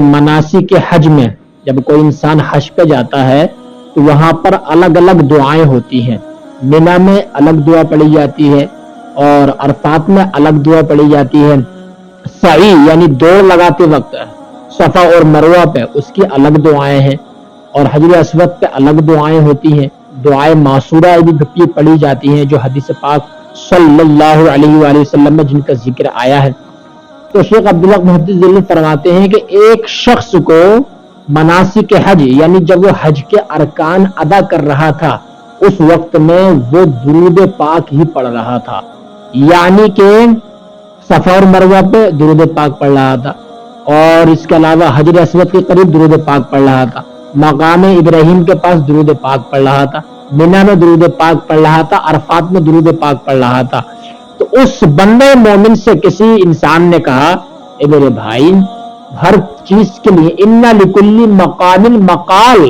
مناسک حج میں جب کوئی انسان حج پہ جاتا ہے تو وہاں پر الگ الگ دعائیں ہوتی ہیں. منا میں الگ دعا پڑھی جاتی ہے اور عرفات میں الگ دعا پڑھی جاتی ہے. سعی یعنی دوڑ لگاتے وقت صفا اور مروہ پہ اس کی الگ دعائیں ہیں اور حجر اسود پہ الگ دعائیں ہوتی ہیں. دعائیں معصورہ بھی پڑھی جاتی ہیں جو حدیث پاک صلی اللہ علیہ وآلہ وسلم میں جن کا ذکر آیا ہے. تو شیخ عبداللہ محدث ذیلی فرماتے ہیں کہ ایک شخص کو مناسک حج یعنی جب وہ حج کے ارکان ادا کر رہا تھا اس وقت میں وہ درود پاک ہی پڑھ رہا تھا. یعنی کہ صفا اور مروہ پہ درود پاک پڑھ رہا تھا اور اس کے علاوہ حجر اسود کے قریب درود پاک پڑھ رہا تھا, مقام ابراہیم کے پاس درود پاک پڑھ رہا تھا, منا میں درود پاک پڑھ رہا تھا, عرفات میں درود پاک پڑھ رہا تھا. تو اس بندے مومن سے کسی انسان نے کہا اے میرے بھائی ہر چیز کے لیے اِنَّ لِكُلِّ مَقَامٍ مقال,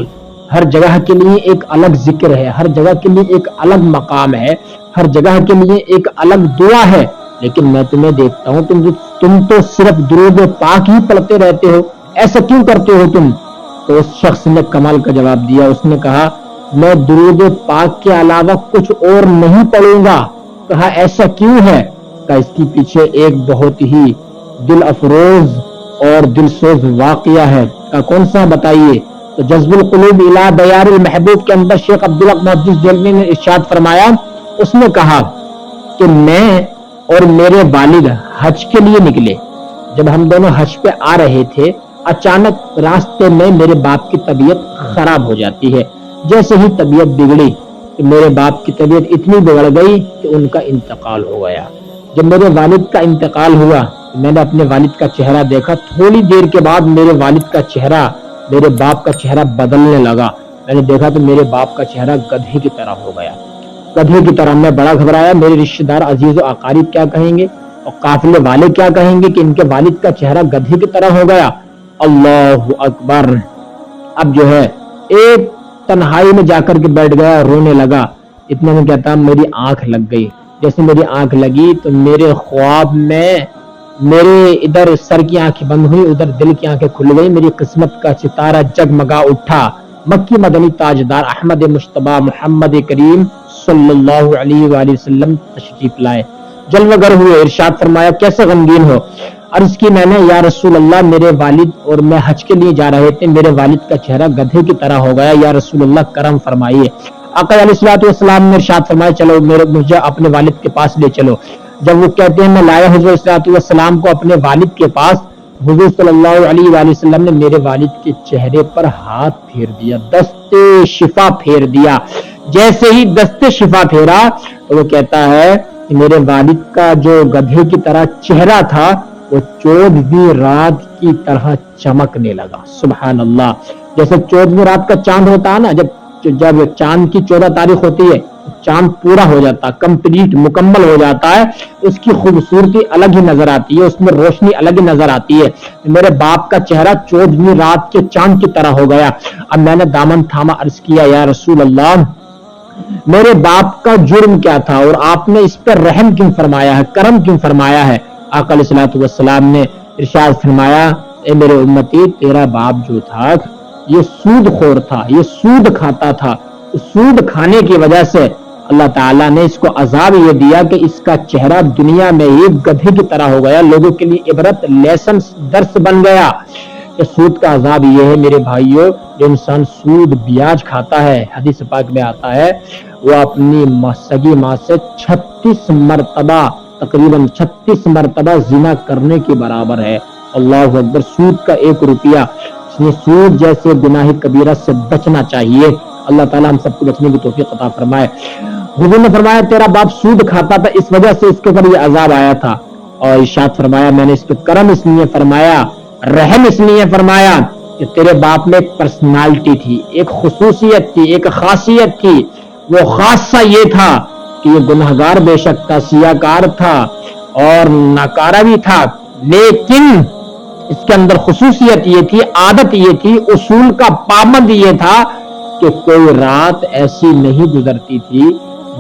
ہر جگہ کے لیے ایک الگ ذکر ہے, ہر جگہ کے لیے ایک الگ مقام ہے, ہر جگہ کے لیے ایک الگ دعا ہے. لیکن میں تمہیں دیکھتا ہوں تم تو صرف درود پاک ہی پڑھتے رہتے ہو, ایسا کیوں کرتے ہو تم؟ تو اس شخص نے کمال کا جواب دیا, اس نے کہا میں درود پاک کے علاوہ کچھ اور نہیں پڑھوں گا. کہا ایسا کیوں ہے؟ کہا اس کے پیچھے ایک بہت ہی دل افروز اور دل سوز واقعہ ہے. کہا کون سا بتائیے؟ تو جذب القلوب الی دیار المحبوب کے اندر شیخ عبداللہ محدث ذیلی نے ارشاد فرمایا, اس نے کہا کہ میں اور میرے والد حج کے لیے نکلے. جب ہم دونوں حج پہ آ رہے تھے اچانک راستے میں میرے باپ کی طبیعت خراب ہو جاتی ہے. جیسے ہی طبیعت بگڑی تو میرے باپ کی طبیعت اتنی بگڑ گئی کہ ان کا انتقال ہو گیا. جب میرے والد کا انتقال ہوا تو میں نے اپنے والد کا چہرہ دیکھا. تھوڑی دیر کے بعد میرے والد کا چہرہ میرے باپ کا چہرہ بدلنے لگا. میں نے دیکھا تو میرے باپ کا چہرہ گدھے کی طرح ہو گیا, گدھے کی طرح. میں بڑا گھبرایا. میرے رشتہ دار عزیز و اقارب کیا کہیں گے اور قافلے والے کیا کہیں گے کہ ان کے والد کا چہرہ گدھے کی طرح ہو گیا. اللہ اکبر. اب جو ہے ایک تنہائی میں جا کر کے بیٹھ گیا, رونے لگا. اتنے میں کہتا میری آنکھ لگ گئی. جیسے میری آنکھ لگی تو میرے خواب میں میرے ادھر سر کی آنکھیں بند ہوئی, ادھر دل کی آنکھیں کھل گئی. میری قسمت کا ستارہ جگمگا اٹھا. مکی مدنی تاجدار احمد مجتبی محمد کریم صلی اللہ علیہ وآلہ وسلم تشریف لائے, جلوہ گر ہوئے. ارشاد فرمایا کیسے غمگین ہو؟ عرض کی میں نے یا رسول اللہ میرے والد اور میں حج کے لیے جا رہے تھے, میرے والد کا چہرہ گدھے کی طرح ہو گیا, یا رسول اللہ کرم فرمائیے. آقا علیہ الصلوۃ والسلام نے ارشاد فرمایا چلو مجھے اپنے والد کے پاس لے چلو. جب وہ کہتے ہیں میں لایا حضور صلی اللہ علیہ والسلام کو اپنے والد کے پاس, حضور صلی اللہ علیہ وآلہ وسلم نے میرے والد کے چہرے پر ہاتھ پھیر دیا, دست شفا پھیر دیا. جیسے ہی دست شفا پھیرا تو وہ کہتا ہے کہ میرے والد کا جو گدھے کی طرح چہرہ تھا وہ 14ویں رات کی طرح چمکنے لگا. سبحان اللہ. جیسے 14ویں رات کا چاند ہوتا ہے نا, جب چاند کی 14 تاریخ ہوتی ہے چاند پورا ہو جاتا, کمپلیٹ مکمل ہو جاتا ہے, اس کی خوبصورتی الگ ہی نظر آتی ہے, اس میں روشنی الگ ہی نظر آتی ہے. میرے باپ کا چہرہ 14ویں رات کے چاند کی طرح ہو گیا. اب میں نے دامن تھاما, عرض کیا یا رسول اللہ میرے باپ کا جرم کیا تھا اور آپ نے اس پر رحم کیوں فرمایا ہے, کرم کیوں فرمایا ہے؟ آقا علیہ الصلوۃ والسلام نے ارشاد فرمایا اے میرے امتی تیرا باپ جو تھا یہ سود خور تھا, یہ سود کھاتا تھا. سود کھانے کی وجہ سے اللہ تعالیٰ نے اس کو عذاب یہ دیا کہ اس کا چہرہ دنیا میں ہی گدھے کی طرح ہو گیا, لوگوں کے لیے عبرت لیسن درس بن گیا. کہ سود کا عذاب یہ ہے میرے بھائیوں, جو انسان سود بیاج کھاتا ہے, حدیث پاک میں آتا ہے وہ اپنی سگی ماں سے 36 مرتبہ تقریباً 36 مرتبہ زنا کرنے کے برابر ہے. اللہ اکبر. سود کا 1 روپیہ, اس نے سود جیسے گناہ کبیرہ سے بچنا چاہیے. اللہ تعالیٰ ہم سب کو بچنے کی توفیق عطا فرمائے. حضور نے فرمایا تیرا باپ سود کھاتا تھا, اس وجہ سے اس کے اوپر یہ عذاب آیا تھا. اور ارشاد فرمایا میں نے اس پہ کرم اس لیے فرمایا, رحم اس لیے فرمایا کہ تیرے باپ میں ایک پرسنالٹی تھی, ایک خصوصیت تھی, ایک خاصیت تھی. وہ خاصہ یہ تھا کہ یہ گنہگار بے شک تھا, سیاکار تھا اور ناکارہ بھی تھا, لیکن اس کے اندر خصوصیت یہ تھی, عادت یہ تھی, اصول کا پابند یہ تھا کہ کوئی رات ایسی نہیں گزرتی تھی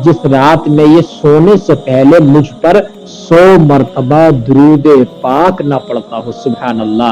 جس رات میں یہ سونے سے پہلے مجھ پر 100 مرتبہ درود پاک نہ پڑتا ہو. سبحان اللہ.